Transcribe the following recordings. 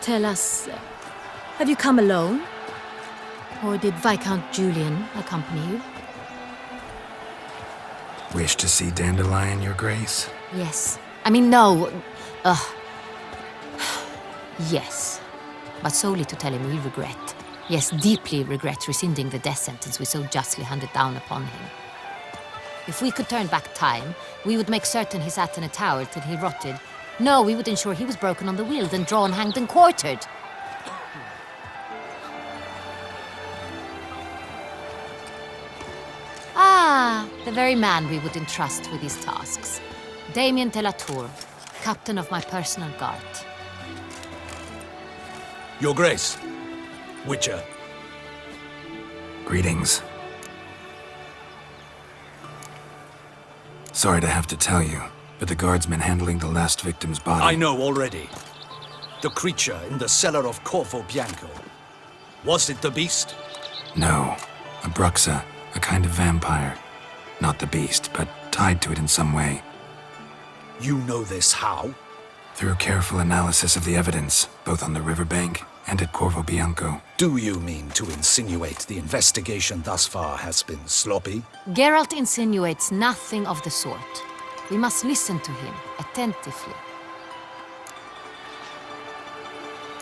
Tell us, have you come alone? Or did Viscount Julian accompany you? Wish to see Dandelion, Your Grace? Yes. I mean, no. Yes. But solely to tell him we regret. Yes, deeply regret rescinding the death sentence we so justly handed down upon him. If we could turn back time, we would make certain he sat in a tower till he rotted. No, we would ensure he was broken on the wheel, then drawn, hanged, and quartered. Ah, the very man we would entrust with these tasks. Damien de la Tour, captain of my personal guard. Your Grace, Witcher. Greetings. Sorry to have to tell you, but the guardsmen handling the last victim's body... I know already. The creature in the cellar of Corvo Bianco. Was it the beast? No. A Bruxa, a kind of vampire. Not the beast, but tied to it in some way. You know this how? Through careful analysis of the evidence, both on the riverbank and at Corvo Bianco. Do you mean to insinuate the investigation thus far has been sloppy? Geralt insinuates nothing of the sort. We must listen to him attentively.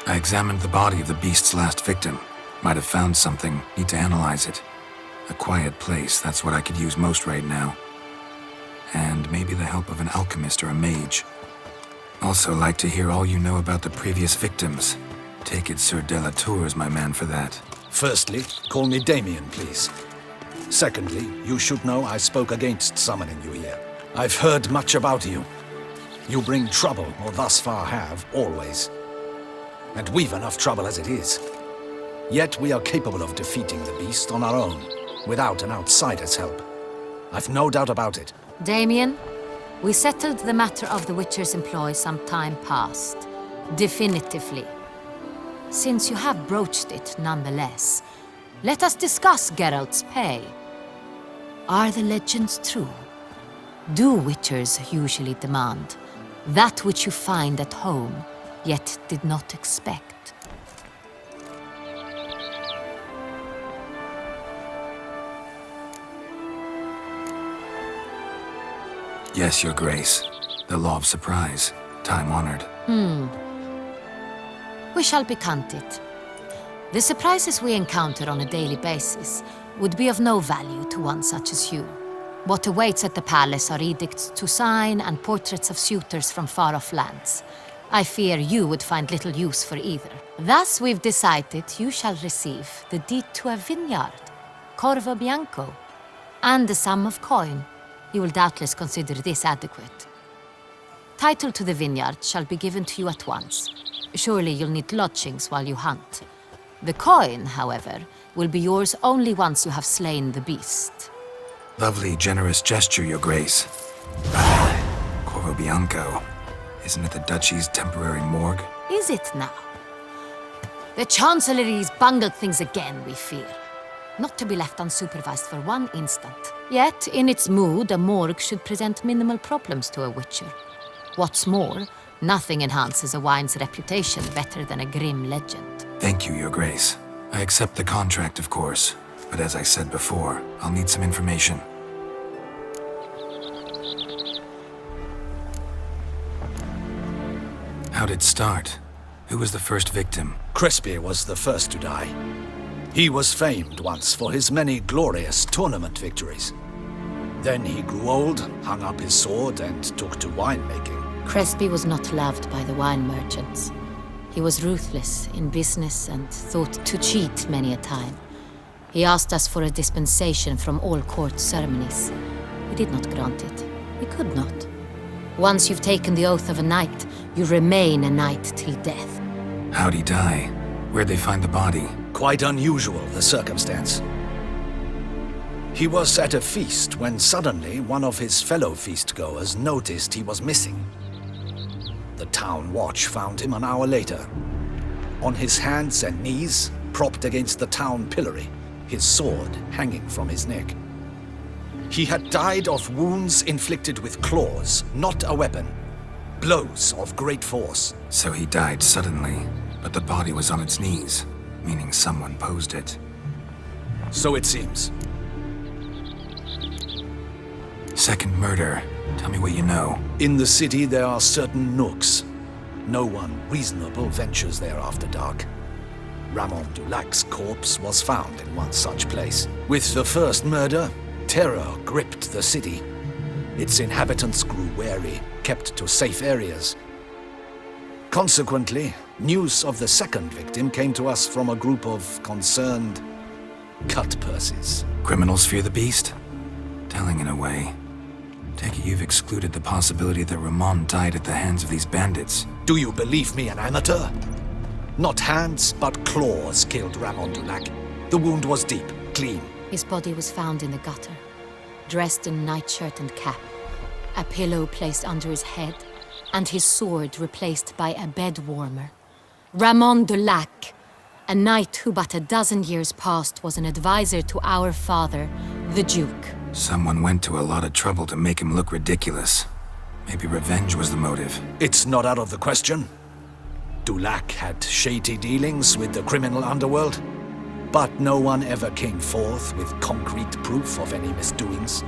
I examined the body of the beast's last victim. Might have found something, need to analyze it. A quiet place, that's what I could use most right now. And maybe the help of an alchemist or a mage. Also like to hear all you know about the previous victims. Take it Sir de la Tour is my man for that. Firstly, call me Damien, please. Secondly, you should know I spoke against summoning you here. I've heard much about you. You bring trouble, or thus far have, always. And we've enough trouble as it is. Yet we are capable of defeating the beast on our own, without an outsider's help. I've no doubt about it. Damien, we settled the matter of the Witcher's employ some time past. Definitively. Since you have broached it nonetheless, let us discuss Geralt's pay. Are the legends true? Do Witchers usually demand that which you find at home, yet did not expect? Yes, Your Grace. The law of surprise. Time-honored. We shall be content. The surprises we encounter on a daily basis would be of no value to one such as you. What awaits at the palace are edicts to sign and portraits of suitors from far-off lands. I fear you would find little use for either. Thus we've decided you shall receive the deed to a vineyard, Corvo Bianco, and the sum of coin. You will doubtless consider this adequate. Title to the vineyard shall be given to you at once. Surely you'll need lodgings while you hunt. The coin, however, will be yours only once you have slain the beast. Lovely, generous gesture, Your Grace. Corvo Bianco. Isn't it the Duchy's temporary morgue? Is it now? The Chancellery's bungled things again, we fear. Not to be left unsupervised for one instant. Yet, in its mood, a morgue should present minimal problems to a Witcher. What's more, nothing enhances a wine's reputation better than a grim legend. Thank you, Your Grace. I accept the contract, of course. But as I said before, I'll need some information. How'd it start? Who was the first victim? Crespy was the first to die. He was famed once for his many glorious tournament victories. Then he grew old, hung up his sword, and took to winemaking. Crespy was not loved by the wine merchants. He was ruthless in business and thought to cheat many a time. He asked us for a dispensation from all court ceremonies. We did not grant it. We could not. Once you've taken the oath of a knight, you remain a knight till death. How'd he die? Where'd they find the body? Quite unusual, the circumstance. He was at a feast when suddenly one of his fellow feastgoers noticed he was missing. The town watch found him an hour later. On his hands and knees, propped against the town pillory, his sword hanging from his neck. He had died of wounds inflicted with claws, not a weapon. Blows of great force. So he died suddenly. but the body was on its knees, meaning someone posed it. So it seems. Second murder. Tell me what you know. In the city, there are certain nooks. No one reasonable ventures there after dark. Ramon Dulac's corpse was found in one such place. With the first murder, terror gripped the city. Its inhabitants grew wary, kept to safe areas. Consequently, news of the second victim came to us from a group of concerned cut-purses. Criminals fear the beast? Telling in a way. Take it you've excluded the possibility that Ramon died at the hands of these bandits. Do you believe me an amateur? Not hands, but claws killed Ramon Dulac. The wound was deep, clean. His body was found in the gutter, dressed in nightshirt and cap, a pillow placed under his head, and his sword replaced by a bed warmer. Ramon Dulac, a knight who but a dozen years past was an advisor to our father, the Duke. Someone went to a lot of trouble to make him look ridiculous. Maybe revenge was the motive. It's not out of the question. Dulac had shady dealings with the criminal underworld, but no one ever came forth with concrete proof of any misdoings.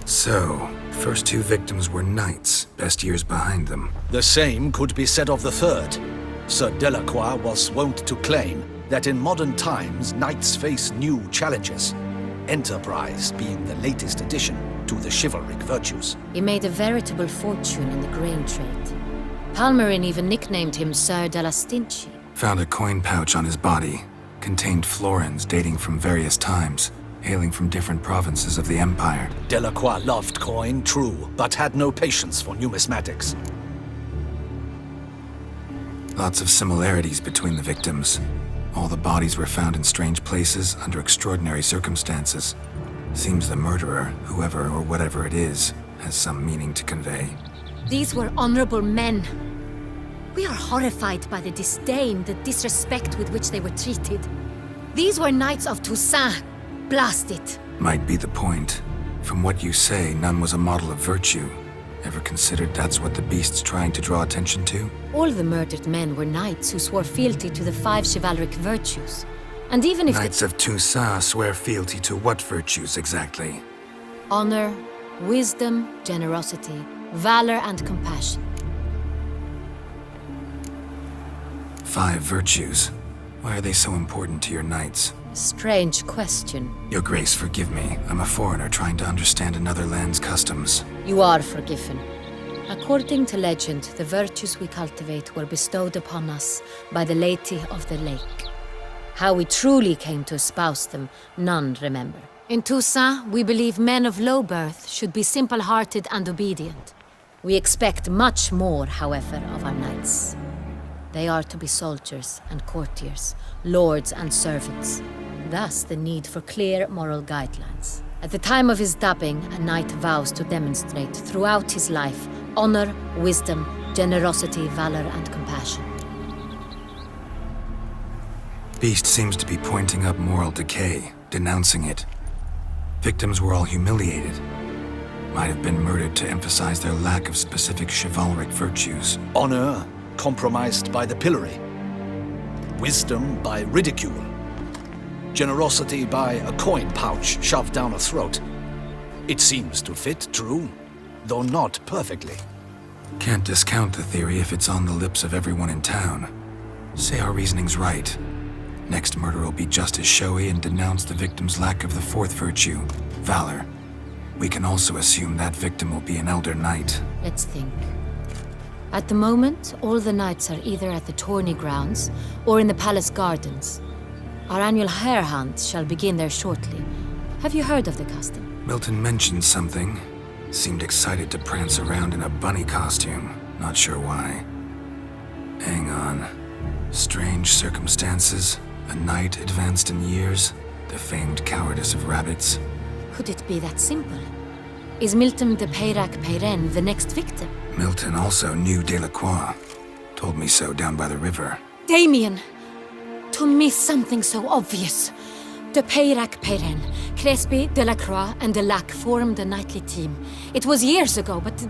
So, first two victims were knights, best years behind them. The same could be said of the third. Sir Delacroix was wont to claim that in modern times, knights face new challenges, enterprise being the latest addition to the chivalric virtues. He made a veritable fortune in the grain trade. Palmerin even nicknamed him Sir de la Stinchi. Found a coin pouch on his body. Contained florins dating from various times, hailing from different provinces of the Empire. Delacroix loved coin, true, but had no patience for numismatics. Lots of similarities between the victims. All the bodies were found in strange places under extraordinary circumstances. Seems the murderer, whoever or whatever it is, has some meaning to convey. These were honorable men. We are horrified by the disdain, the disrespect with which they were treated. These were knights of Toussaint. Blast it. Might be the point. From what you say, none was a model of virtue. Ever considered that's what the beast's trying to draw attention to? All the murdered men were knights who swore fealty to the 5 chivalric virtues. And even if Knights of Toussaint swear fealty to what virtues exactly? honor, wisdom, generosity, valor, and compassion. 5 virtues. Why are they so important to your knights? Strange question. Your Grace, forgive me. I'm a foreigner trying to understand another land's customs. You are forgiven. According to legend, the virtues we cultivate were bestowed upon us by the Lady of the Lake. How we truly came to espouse them, none remember. In Toussaint, we believe men of low birth should be simple-hearted and obedient. We expect much more, however, of our knights. They are to be soldiers and courtiers, lords and servants. Thus, the need for clear moral guidelines. At the time of his dubbing, a knight vows to demonstrate throughout his life honor, wisdom, generosity, valor, and compassion. Beast seems to be pointing up moral decay, denouncing it. Victims were all humiliated. Might have been murdered to emphasize their lack of specific chivalric virtues. Honor compromised by the pillory. Wisdom by ridicule. Generosity by a coin pouch shoved down a throat. It seems to fit, true, though not perfectly. Can't discount the theory if it's on the lips of everyone in town. Say our reasoning's right. Next murder will be just as showy and denounce the victim's lack of the 4th virtue, valor. We can also assume that victim will be an elder knight. Let's think. At the moment, all the knights are either at the tourney grounds or in the palace gardens. Our annual hare hunt shall begin there shortly. Have you heard of the custom? Milton mentioned something. Seemed excited to prance around in a bunny costume. Not sure why. Hang on. Strange circumstances. A knight advanced in years. The famed cowardice of rabbits. Could it be that simple? Is Milton de Peyrac-Peyren the next victim? Milton also knew Delacroix. Told me so down by the river. Damien! To miss something so obvious. De Peyrac-Peyren, Crespi, Delacroix, and Delac formed a knightly team. It was years ago, but...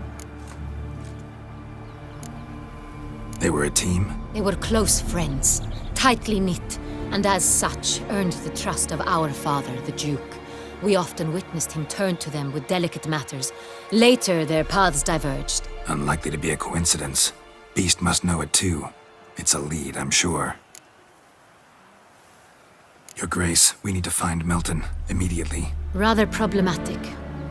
They were a team? They were close friends, tightly knit, and as such earned the trust of our father, the Duke. We often witnessed him turn to them with delicate matters. Later, their paths diverged. Unlikely to be a coincidence. Beast must know it too. It's a lead, I'm sure. Your Grace, we need to find Milton, immediately. Rather problematic.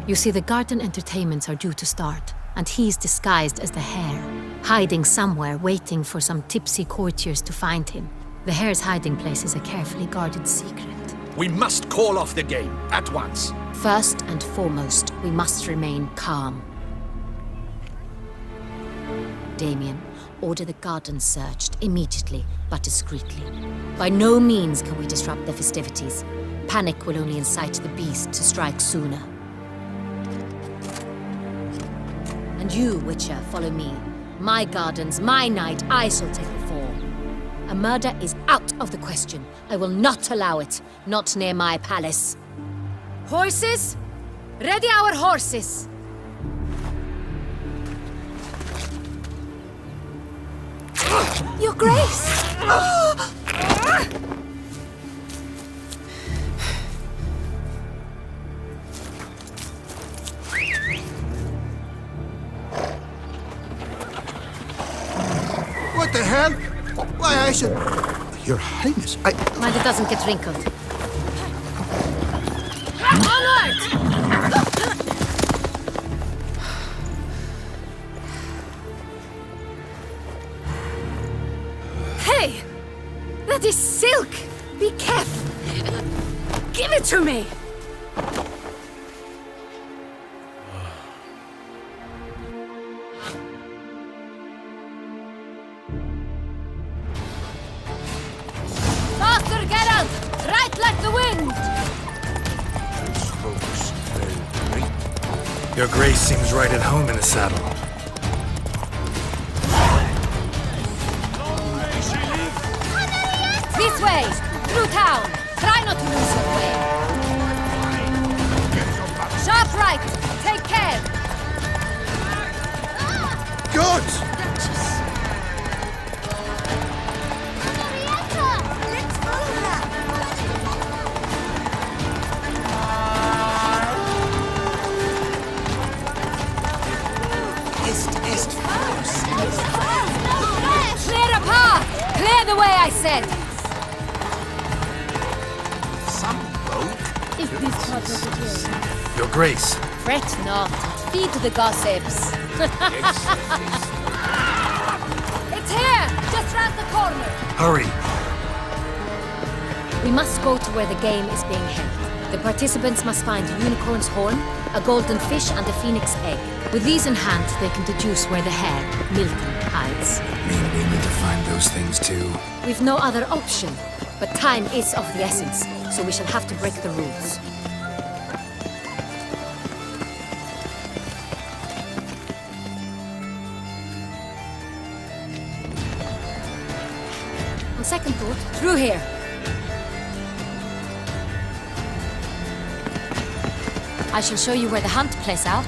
You see, the garden entertainments are due to start, and he's disguised as the Hare, hiding somewhere, waiting for some tipsy courtiers to find him. The Hare's hiding place is a carefully guarded secret. We must call off the game, at once. First and foremost, we must remain calm. Damien, order the garden searched immediately, but discreetly. By no means can we disrupt the festivities. Panic will only incite the beast to strike sooner. And you, Witcher, follow me. My gardens, my night, I shall take the fall. A murder is out of the question. I will not allow it. Not near my palace. Horses? Ready our horses! Your Grace! What the hell? Why, I should... Your Highness, Mind it doesn't get wrinkled. Onward! Hey! That is silk! Be careful! Give it to me! Faster, Geralt! Right like the wind! Your Grace seems right at home in the saddle. This way! Through town! Try not to lose your way! Sharp right! Take care! Good! Clear a path! Clear the way, I said! Is this part of the game? Your Grace, Fret not. Feed the gossips. It's here! Just round the corner! hurry! We must go to where the game is being held. The participants must find a unicorn's horn, a golden fish, and a phoenix egg. With these in hand, they can deduce where the Hare, Milton, hides. Mean we need to find those things too? We've no other option, but time is of the essence, so we shall have to break the rules. On second thought, through here. I shall show you where the hunt plays out.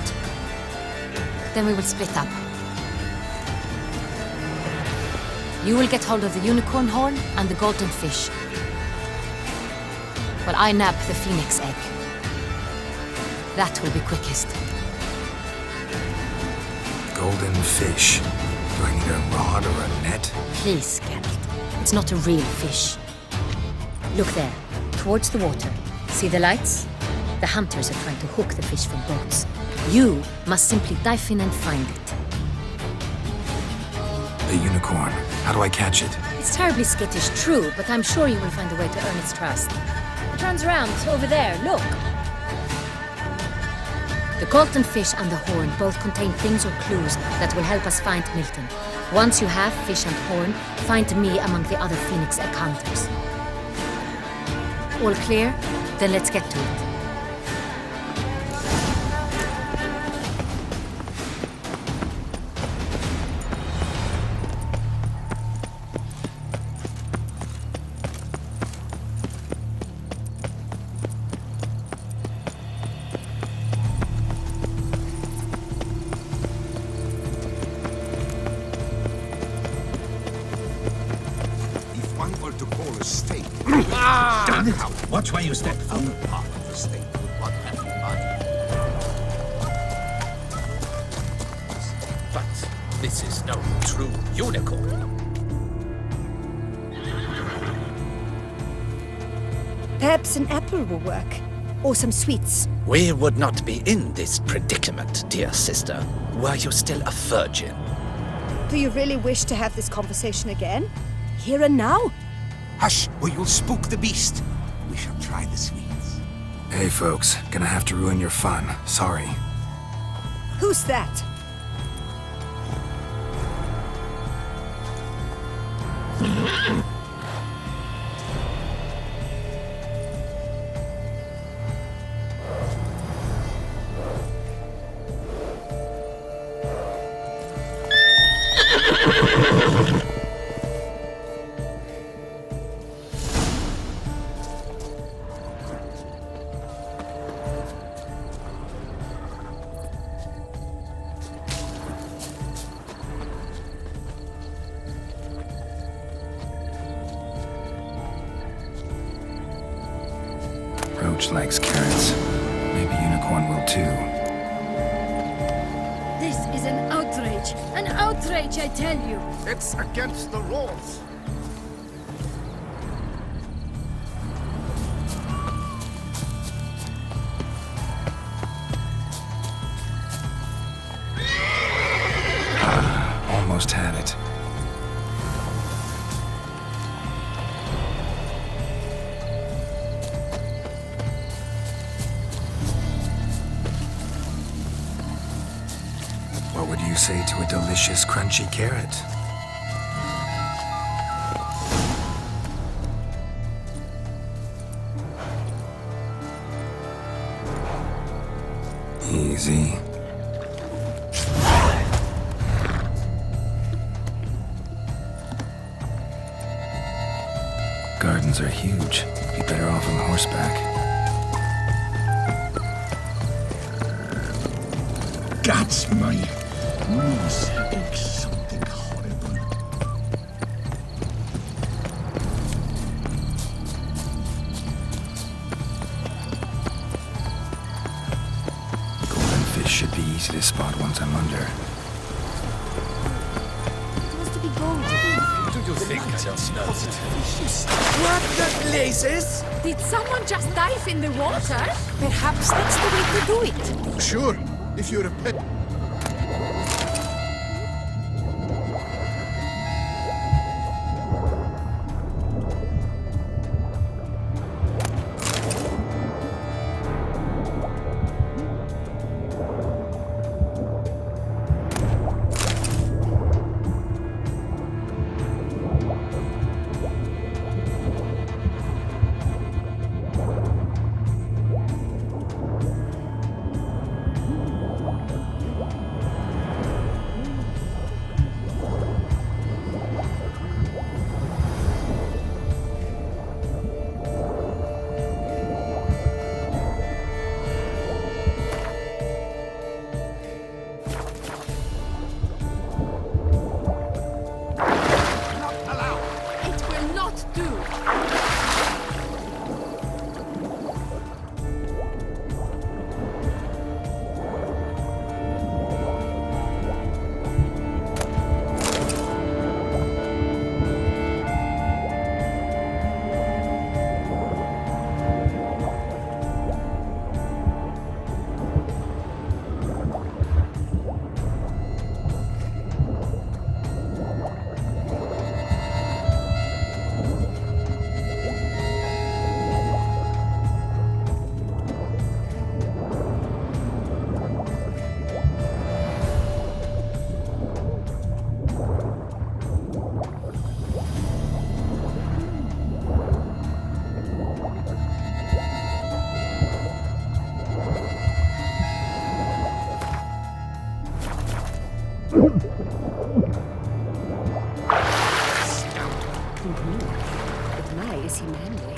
Then we will split up. You will get hold of the unicorn horn and the golden fish, while I nab the phoenix egg. That will be quickest. Golden fish. Do I need a rod or a net? Please, Geralt. It's not a real fish. Look there, towards the water. See the lights? The hunters are trying to hook the fish from boats. You must simply dive in and find it. The unicorn. How do I catch it? It's terribly skittish, true, but I'm sure you will find a way to earn its trust. It runs around over there, look. The golden fish and the horn both contain things or clues that will help us find Milton. Once you have fish and horn, find me among the other phoenix egg hunters. All clear? Then let's get to it. state. Damn it! Watch where you step. Other part of the state would want everybody. But this is no true unicorn. Perhaps an apple will work. Or some sweets. We would not be in this predicament, dear sister, were you still a virgin. Do you really wish to have this conversation again? Here and now? Hush, or you'll spook the beast. We shall try the sweets. Hey folks, gonna have to ruin your fun. Sorry. Who's that? Roach likes carrots. Maybe Unicorn will too. This is an outrage! An outrage, I tell you! It's against the rules. Almost had it. What would you say to a delicious, crunchy carrot? Easy. Gardens are huge. Be better off on horseback. That's my knees. It's something horrible. Golden fish should be easy to spot once I'm under. It must be gold. Do you think I don't know it? What the blazes? Did someone just dive in the water? Perhaps that's the way to do it. Sure, if you're a pet. It will not do! But my, is he manly?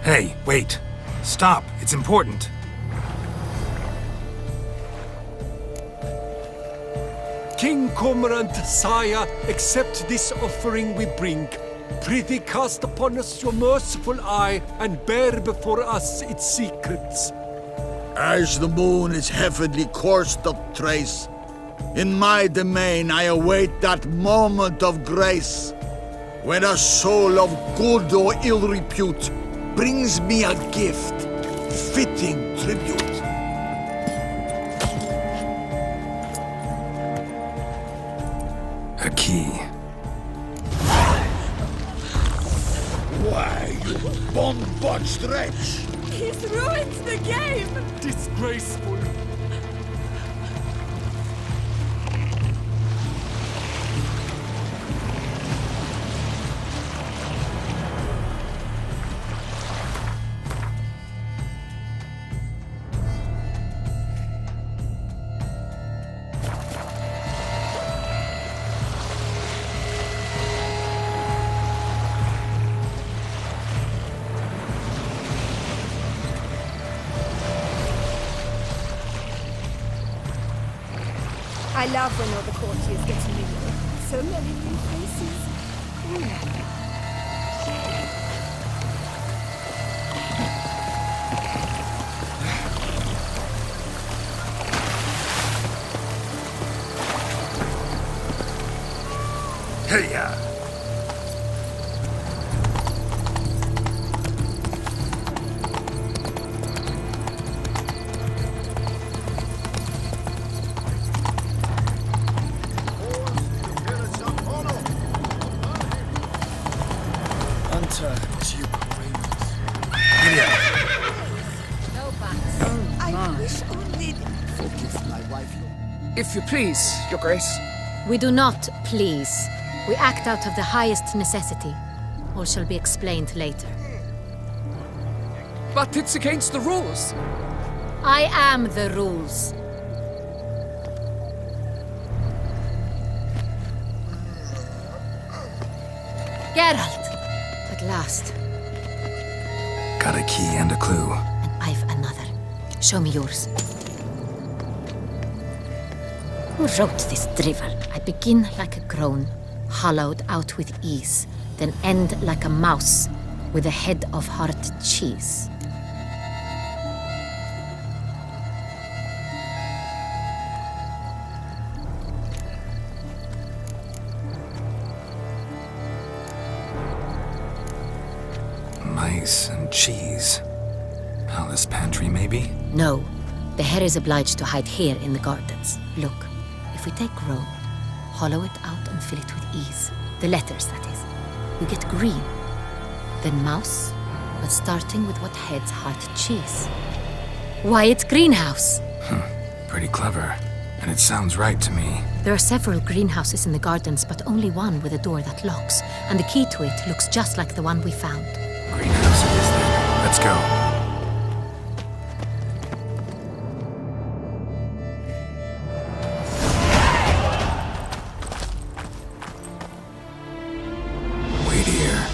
Hey, wait. Stop. It's important. King Cormorant, sire, accept this offering we bring. Prithee cast upon us your merciful eye, and bear before us its secrets. As the moon is heavenly coursed of trace, in my domain I await that moment of grace, when a soul of good or ill repute brings me a gift, fitting tribute. A key. Why, you bomb-botched wretch! He's ruined the game! Disgraceful. I love when all the courtiers get to meet you. So many new faces. Hey-ya! Hunter, Duke I wish only... forgive my wife. If you please, Your Grace. We do not please. We act out of the highest necessity. All shall be explained later. But it's against the rules. I am the rules. Geralt! At last. Got a key and a clue. And I've another. Show me yours. Who wrote this drivel? I begin like a groan, hollowed out with ease, then end like a mouse with a head of hard cheese. Mice and cheese. Palace pantry, maybe? No, the hare is obliged to hide here in the gardens. Look, if we take Rome, hollow it out and fill it with ease. The letters, that is. We get green. Then mouse, but starting with what heads heart cheese. Why, it's greenhouse! Pretty clever. And it sounds right to me. There are several greenhouses in the gardens, but only one with a door that locks, and the key to it looks just like the one we found. Greenhouse it is then. Let's go. Wait here.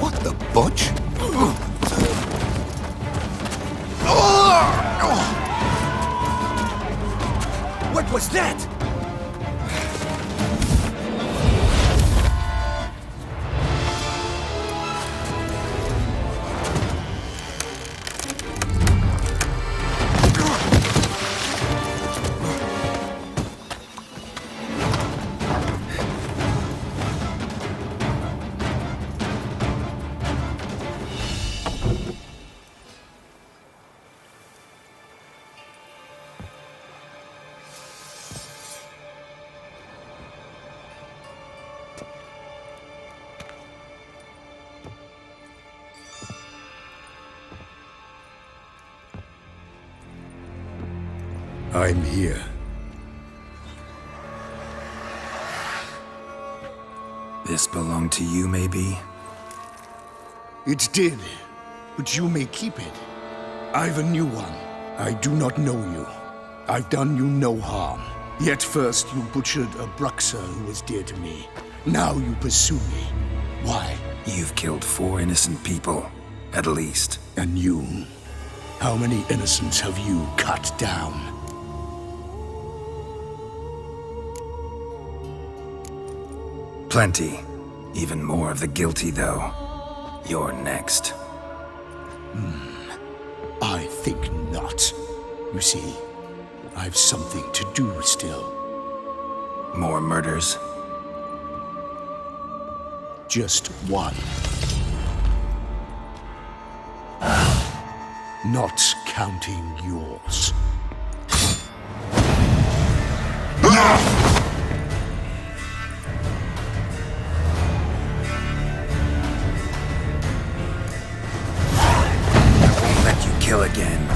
What the butch? What was that? I'm here. This belonged to you, maybe? It did, but you may keep it. I've a new one. I do not know you. I've done you no harm. Yet first you butchered a Bruxer who was dear to me. Now you pursue me. Why? You've killed 4 innocent people, at least. And you? How many innocents have you cut down? Plenty. Even more of the guilty, though. You're next. I think not. You see, I've something to do still. More murders? Just one. Not counting yours. Let you kill again.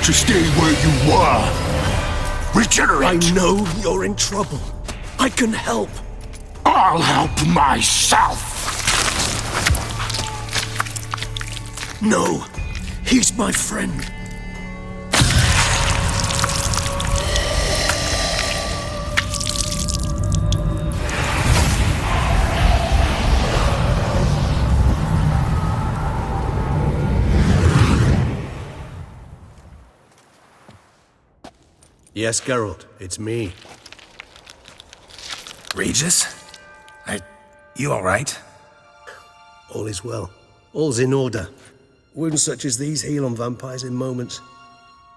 To stay where you were. Regenerate! I know you're in trouble. I can help. I'll help myself! No, he's my friend. Yes, Geralt, it's me. Regis? You alright? All is well. All's in order. Wounds such as these heal on vampires in moments.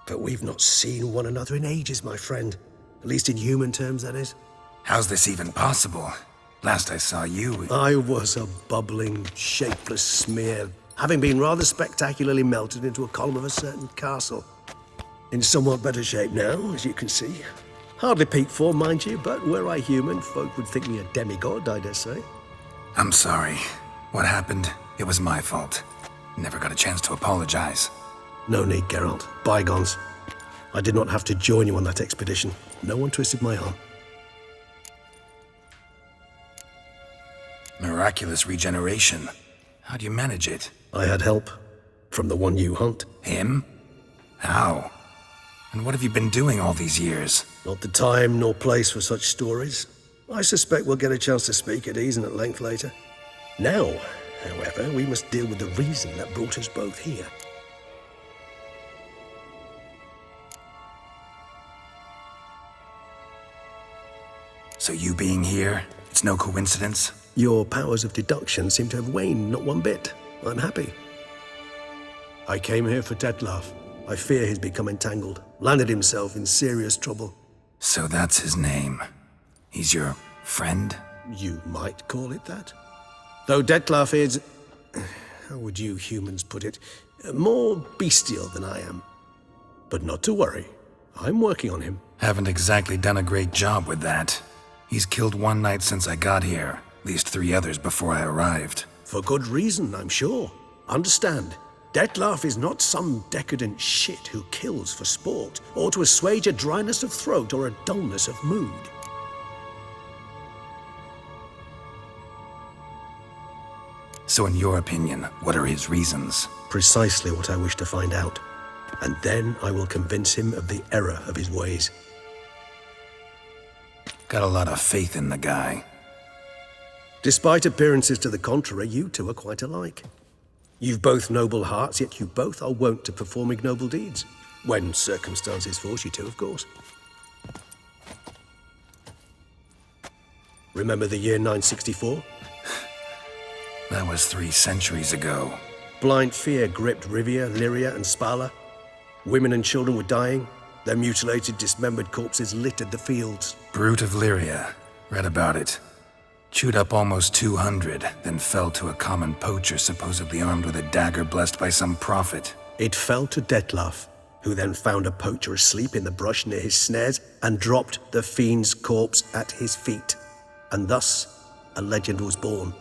But we've not seen one another in ages, my friend. At least in human terms, that is. How's this even possible? Last I saw you... I was a bubbling, shapeless smear, having been rather spectacularly melted into a column of a certain castle. In somewhat better shape now, as you can see. Hardly peak form, mind you, but were I human, folk would think me a demigod, I dare say. I'm sorry. What happened? It was my fault. Never got a chance to apologize. No need, Geralt. Bygones. I did not have to join you on that expedition. No one twisted my arm. Miraculous regeneration. How do you manage it? I had help. From the one you hunt. Him? How? And what have you been doing all these years? Not the time nor place for such stories. I suspect we'll get a chance to speak at ease and at length later. Now, however, we must deal with the reason that brought us both here. So you being here, it's no coincidence? Your powers of deduction seem to have waned not one bit. I'm happy. I came here for Dettlaff. I fear he's become entangled, landed himself in serious trouble. So that's his name. He's your friend? You might call it that. Though Dettlaff is, how would you humans put it, more bestial than I am. But not to worry, I'm working on him. Haven't exactly done a great job with that. He's killed one knight since I got here, at least 3 others before I arrived. For good reason, I'm sure. Understand, Dettlaff is not some decadent shit who kills for sport, or to assuage a dryness of throat or a dullness of mood. So in your opinion, what are his reasons? Precisely what I wish to find out. And then I will convince him of the error of his ways. Got a lot of faith in the guy. Despite appearances to the contrary, you two are quite alike. You've both noble hearts, yet you both are wont to perform ignoble deeds. When circumstances force you to, of course. Remember the year 964? That was 3 centuries ago. Blind fear gripped Rivia, Lyria, and Spala. Women and children were dying. Their mutilated, dismembered corpses littered the fields. Brute of Lyria. Read about it. Chewed up almost 200, then fell to a common poacher supposedly armed with a dagger blessed by some prophet. It fell to Dettlaff, who then found a poacher asleep in the brush near his snares and dropped the fiend's corpse at his feet. And thus, a legend was born.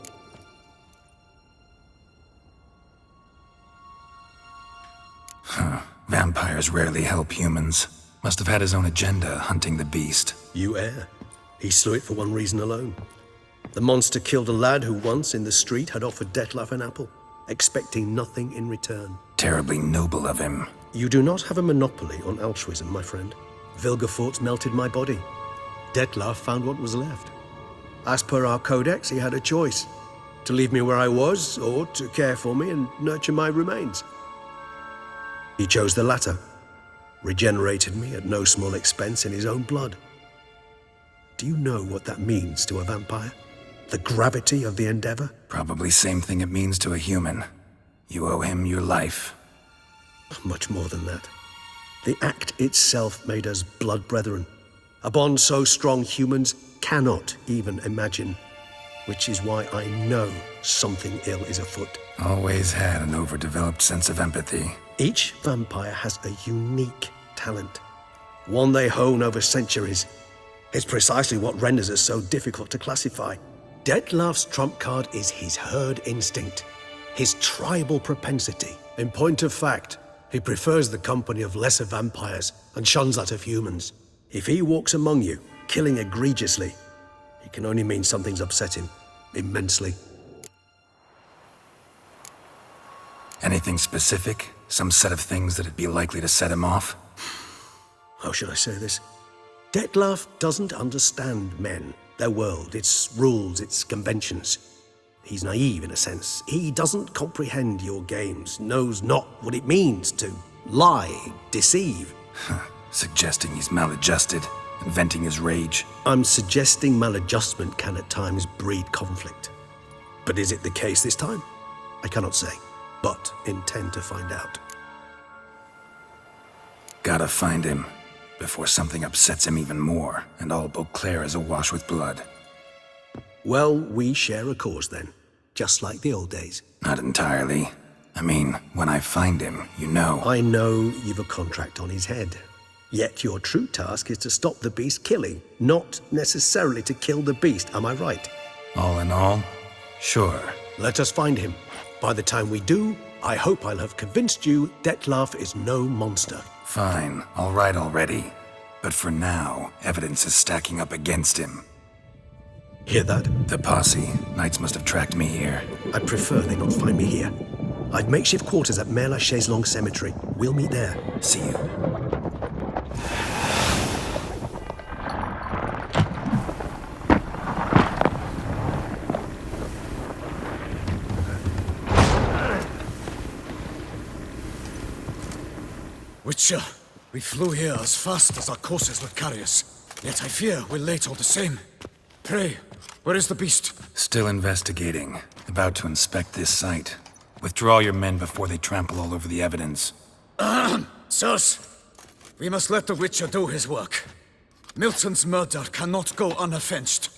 Vampires rarely help humans. Must have had his own agenda, hunting the beast. You err. He slew it for one reason alone. The monster killed a lad who once, in the street, had offered Dettlaff an apple, expecting nothing in return. Terribly noble of him. You do not have a monopoly on altruism, my friend. Vilgefortz melted my body. Dettlaff found what was left. As per our codex, he had a choice. To leave me where I was, or to care for me and nurture my remains. He chose the latter. Regenerated me at no small expense in his own blood. Do you know what that means to a vampire? The gravity of the endeavor? Probably same thing it means to a human. You owe him your life. Much more than that. The act itself made us blood brethren. A bond so strong humans cannot even imagine. Which is why I know something ill is afoot. Always had an overdeveloped sense of empathy. Each vampire has a unique talent. One they hone over centuries. It's precisely what renders us so difficult to classify. Dettlaff's trump card is his herd instinct, his tribal propensity. In point of fact, he prefers the company of lesser vampires and shuns that of humans. If he walks among you, killing egregiously, it can only mean something's upset him, immensely. Anything specific? Some set of things that'd be likely to set him off? How should I say this? Dettlaff doesn't understand men, their world, its rules, its conventions. He's naive in a sense. He doesn't comprehend your games, knows not what it means to lie, deceive. Suggesting he's maladjusted and venting his rage. I'm suggesting maladjustment can at times breed conflict. But is it the case this time? I cannot say, but intend to find out. Gotta find him before something upsets him even more and all Beauclair is awash with blood. Well, we share a cause then, just like the old days. Not entirely. I mean, when I find him, you know. I know you've a contract on his head. Yet your true task is to stop the beast killing, not necessarily to kill the beast, am I right? All in all, sure. Let us find him. By the time we do, I hope I'll have convinced you Dettlaff is no monster. Fine, all right already. But for now, evidence is stacking up against him. Hear that? The posse. Knights must have tracked me here. I prefer they not find me here. I've makeshift quarters at Mère la Chaise-Longue Cemetery. We'll meet there. See you. Witcher, we flew here as fast as our courses would carry us. Yet I fear we're late all the same. Pray, where is the beast? Still investigating. About to inspect this site. Withdraw your men before they trample all over the evidence. Sirs, we must let the Witcher do his work. Milton's murder cannot go unavenged.